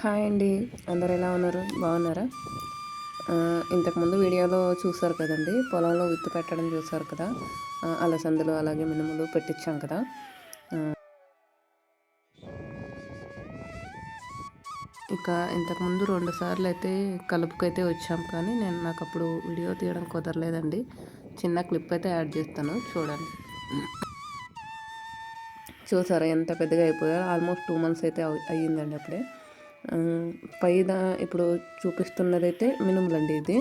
Hi అండి. అందరూ ఎలా ఉన్నారు? బాగున్నారా? ఇంతకుముందు వీడియోలో చూసారు కదండి, పొలంలో విత్తు పెట్టడం చూసారు కదా. అలసందలు అలాగే మినుములు పెట్టించాం కదా. ఇక ఇంతకుముందు 2 సార్లు అయితే కలుపుకైతే వచ్చాం, కానీ నాకు అప్పుడు వీడియో తీయడం కుదరలేదండి. చిన్న క్లిప్ అయితే యాడ్ చేస్తాను, చూడండి. చూసారా ఎంత పెద్దగా అయిపోయారో? ఆల్మోస్ట్ 2 months అయితే అయ్యిందండి అప్పుడే. పైన ఇప్పుడు చూపిస్తున్నదైతే మినుములండి. ఇది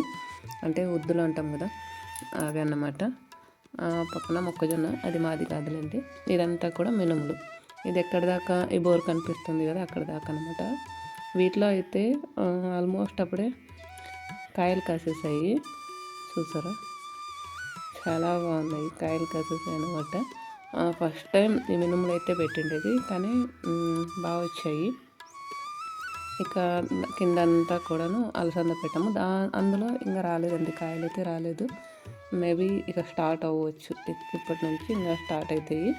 అంటే ఉద్దులు అంటాం కదా, అవి అన్నమాట. పక్కన మొక్కజొన్న, అది మాది కాదులేండి. ఇదంతా కూడా మినుములు. ఇది ఎక్కడి దాకా ఈ బోర్ కనిపిస్తుంది కదా, అక్కడ దాకా అనమాట. వీటిలో అయితే ఆల్మోస్ట్ అప్పుడే కాయలు కాసేసాయి. చూసారా, చాలా బాగున్నాయి, కాయలు కాసేసాయి అనమాట. ఫస్ట్ టైం ఈ మినుములు అయితే పెట్టిండేది, కానీ బాగా వచ్చాయి. ఇక కింద అంతా కూడాను అలసంద పెట్టాము. అందులో ఇంకా రాలేదండి, కాయలు అయితే రాలేదు. మేబీ ఇక స్టార్ట్ అవ్వచ్చు, ఇప్పటి నుంచి ఇంకా స్టార్ట్ అవుతాయి.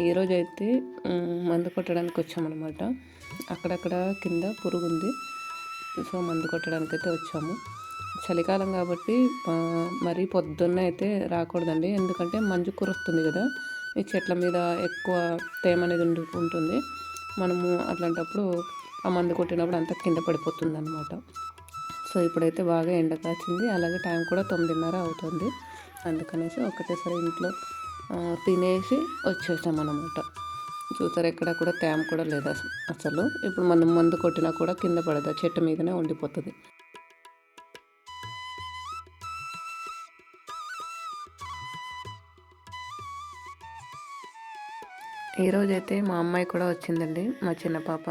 ఈరోజు అయితే మందు కొట్టడానికి వచ్చామన్నమాట. అక్కడక్కడ కింద పురుగు ఉంది, సో మందు కొట్టడానికి అయితే వచ్చాము. చలికాలం కాబట్టి మరీ పొద్దున్న అయితే రాకూడదండి, ఎందుకంటే మంచు కురుస్తుంది కదా. ఈ చెట్ల మీద ఎక్కువ తేమ అనేది ఉంటుంది. మనము అట్లాంటప్పుడు ఆ మందు కొట్టినప్పుడు అంతా కింద పడిపోతుంది అనమాట. సో ఇప్పుడైతే బాగా ఎండ కాచింది, అలాగే టైం కూడా 9:30 అవుతుంది. అందుకనేసి ఒకటేసారి ఇంట్లో తినేసి వచ్చేసామన్నమాట. చూసారు, ఎక్కడ కూడా తేమ కూడా లేదు అసలు. ఇప్పుడు మనం మందు కొట్టినా కూడా కింద పడదు, చెట్టు మీదనే ఉండిపోతుంది. ఈరోజైతే మా అమ్మాయి కూడా వచ్చిందండి, మా చిన్న పాప.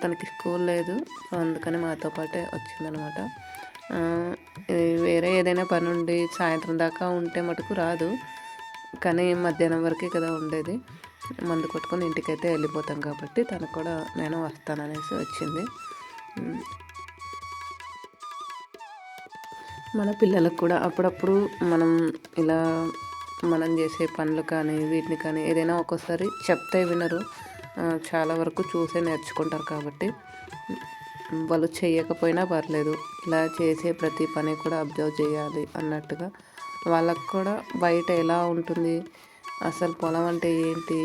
తనకి స్కూల్ లేదు, సో అందుకని మాతో పాటే వచ్చిందనమాట. వేరే ఏదైనా పని ఉండి సాయంత్రం దాకా ఉంటే మటుకు రాదు, కానీ మధ్యాహ్నం వరకే కదా ఉండేది. మందు కొట్టుకొని ఇంటికైతే వెళ్ళిపోతాం కాబట్టి తను కూడా నేను వస్తాననేసి వచ్చింది. మన పిల్లలకు కూడా అప్పుడప్పుడు మనం ఇలా మనం చేసే పనులు కానీ వీటిని కానీ ఏదైనా ఒక్కోసారి చెప్తే వినరు, చాలా వరకు చూసే నేర్చుకుంటారు. కాబట్టి వాళ్ళు చేయకపోయినా పర్లేదు, ఇలా చేసే ప్రతి పని కూడా అబ్జర్వ్ చేయాలి అన్నట్టుగా. వాళ్ళకు కూడా బయట ఎలా ఉంటుంది, అసలు పొలం అంటే ఏంటి,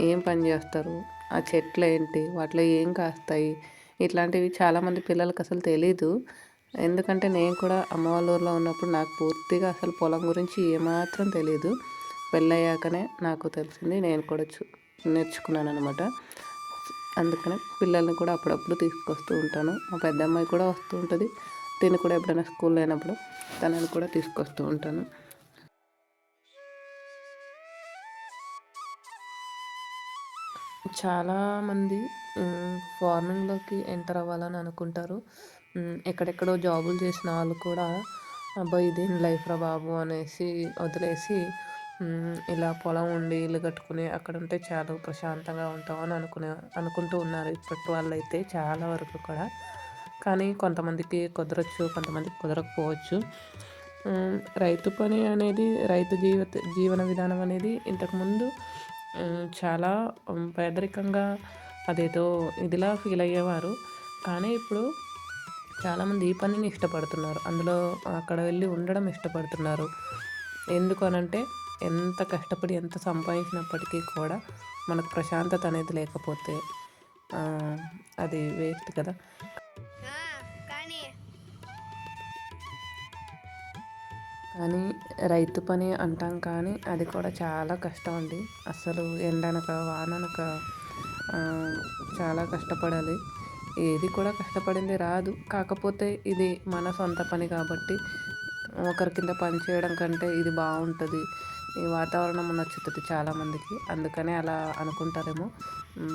ఏం పని చేస్తారు, ఆ చెట్లు ఏంటి, వాటిలో ఏం కాస్తాయి, ఇట్లాంటివి చాలామంది పిల్లలకు అసలు తెలీదు. ఎందుకంటే నేను కూడా అమ్మ వాళ్ళ ఊర్లో ఉన్నప్పుడు నాకు పూర్తిగా అసలు పొలం గురించి ఏమాత్రం తెలీదు. పెళ్ళయ్యాకనే నాకు తెలిసింది, నేను కూడా నేర్చుకున్నాను అనమాట. అందుకనే పిల్లల్ని కూడా అప్పుడప్పుడు తీసుకొస్తూ ఉంటాను. మా పెద్ద అమ్మాయి కూడా వస్తూ ఉంటుంది, తిని కూడా ఎప్పుడైనా స్కూల్ లేనప్పుడు తనని కూడా తీసుకొస్తూ ఉంటాను. చాలామంది ఫార్మింగ్లోకి ఎంటర్ అవ్వాలని అనుకుంటారు. ఎక్కడెక్కడో జాబులు చేసిన వాళ్ళు కూడా అబ్బాయి ఇదేం లైఫ్ రా బాబు అనేసి వదిలేసి ఇలా పొలం ఉండి ఇల్లు కట్టుకుని అక్కడ ఉంటే చాలా ప్రశాంతంగా ఉంటామని అనుకుంటూ ఉన్నారు ఇప్పటి వాళ్ళు అయితే చాలా వరకు కూడా. కానీ కొంతమందికి కుదరచ్చు, కొంతమందికి కుదరకపోవచ్చు. రైతు పని అనేది, రైతు జీవన విధానం అనేది ఇంతకుముందు చాలా పేదరికంగా అదేదో ఇదిలా ఫీల్ అయ్యేవారు. కానీ ఇప్పుడు చాలామంది ఈ పనిని ఇష్టపడుతున్నారు, అందులో అక్కడ వెళ్ళి ఉండడం ఇష్టపడుతున్నారు. ఎందుకు అనంటే ఎంత కష్టపడి ఎంత సంపాదించినప్పటికీ కూడా మనకు ప్రశాంతత అనేది లేకపోతే అది వేస్ట్ కదా. కానీ రైతు పని అంటాం, కానీ అది కూడా చాలా కష్టం అండి. అసలు ఎండనక వాననక చాలా కష్టపడాలి. ఏది కూడా కష్టపడింది రాదు. కాకపోతే ఇది మన సొంత పని కాబట్టి ఒకరి కింద పని చేయడం కంటే ఇది బాగుంటుంది, ఈ వాతావరణం నచ్చుతుంది చాలామందికి, అందుకనే అలా అనుకుంటారేమో.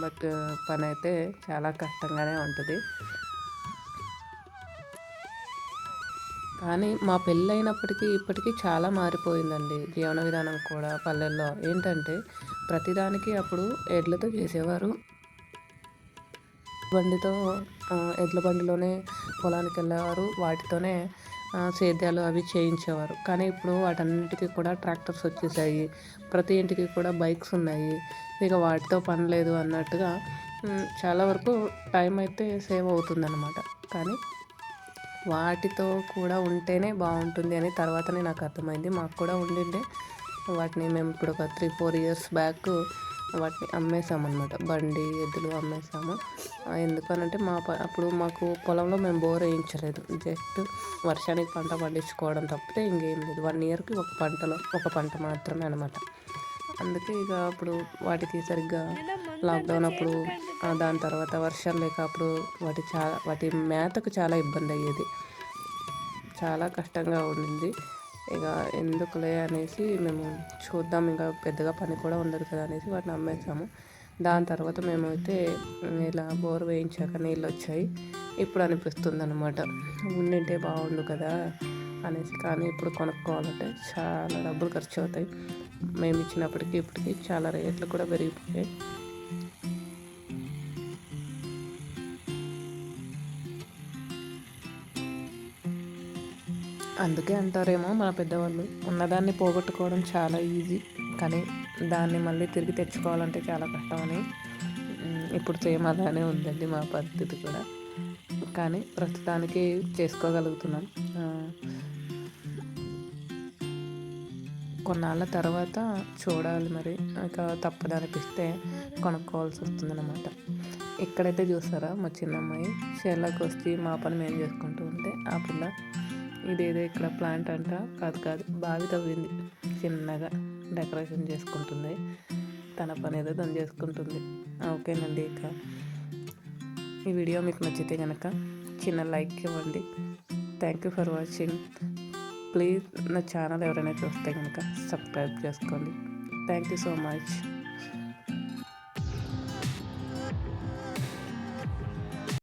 బట్ పని అయితే చాలా కష్టంగానే ఉంటుంది. కానీ మా పెళ్ళైనప్పటికీ ఇప్పటికీ చాలా మారిపోయిందండి జీవన విధానం కూడా పల్లెల్లో. ఏంటంటే ప్రతిదానికి అప్పుడు ఎడ్లతో చేసేవారు, బండితో ఎడ్ల బండిలోనే పొలానికి వెళ్ళేవారు, వాటితోనే సేద్యాలు అవి చేయించేవారు. కానీ ఇప్పుడు వాటన్నిటికీ కూడా ట్రాక్టర్స్ వచ్చేసాయి, ప్రతి ఇంటికి కూడా బైక్స్ ఉన్నాయి, ఇక వాటితో పని లేదు అన్నట్టుగా చాలా వరకు టైం అయితే సేవ్ అవుతుందన్నమాట. కానీ వాటితో కూడా ఉంటేనే బాగుంటుంది అని తర్వాతనే నాకు అర్థమైంది. మాకు కూడా ఉండిండే వాటిని మేము ఇప్పుడు ఒక 3-4 ఇయర్స్ బ్యాక్ వాటిని అమ్మేసామన్నమాట. బండి ఎద్దులు అమ్మేసాము. ఎందుకనంటే అప్పుడు మాకు పొలంలో మేము బోర్ వేయించలేదు. జస్ట్ వర్షానికి పంట పండించుకోవడం తప్పితే ఇంకేం లేదు. 1 ఇయర్కి ఒక పంట మాత్రమే అనమాట. అందుకే ఇక అప్పుడు వాటికి సరిగ్గా లాక్డౌన్ అప్పుడు దాని తర్వాత వర్షాలు లేక అప్పుడు వాటి మేతకు చాలా ఇబ్బంది అయ్యేది. చాలా కష్టంగా ఉండింది. ఇక ఎందుకులే అనేసి మేము చూద్దాం, ఇంకా పెద్దగా పని కూడా ఉండదు కదా అనేసి వాటిని అమ్మేసాము. దాని తర్వాత మేమైతే ఇలా బోర్ వేయించాక నీళ్ళు వచ్చాయి. ఇప్పుడు అనిపిస్తుంది అనమాట, ఉండింటే బాగుండు కదా అనేసి. కానీ ఇప్పుడు కొనుక్కోవాలంటే చాలా డబ్బులు ఖర్చు అవుతాయి. మేము ఇచ్చినప్పటికీ ఇప్పటికీ చాలా రేట్లు కూడా పెరిగిపోయాయి. అందుకే అంటారేమో మన పెద్దవాళ్ళు, ఉన్నదాన్ని పోగొట్టుకోవడం చాలా ఈజీ, కానీ దాన్ని మళ్ళీ తిరిగి తెచ్చుకోవాలంటే చాలా కష్టం అని. ఇప్పుడు సేమ్ అలానే ఉందండి మా పరిస్థితి కూడా. కానీ ప్రస్తుతానికి చేసుకోగలుగుతున్నాం. కొన్నాళ్ళ తర్వాత చూడాలి మరి, ఇక తప్పదనిపిస్తే కొనుక్కోవాల్సి వస్తుందన్నమాట. ఇక్కడైతే చూస్తారా మా చిన్నమ్మాయి షేర్లోకి వచ్చి మా పని మేము చేసుకుంటూ ఉంటే ఆ పిల్ల ఇదేదో ఇక్కడ ప్లాంట్ అంట, కాదు బావి తవ్వింది, చిన్నగా డెకరేషన్ చేసుకుంటుంది. తన పని ఏదో తను చేసుకుంటుంది. ఓకేనండి, ఇక ఈ వీడియో మీకు నచ్చితే కనుక చిన్న లైక్ ఇవ్వండి. Thank you for watching. Please నా ఛానల్ ఎవరైనా చూస్తే కనుక సబ్స్క్రైబ్ చేసుకోండి. Thank you so much.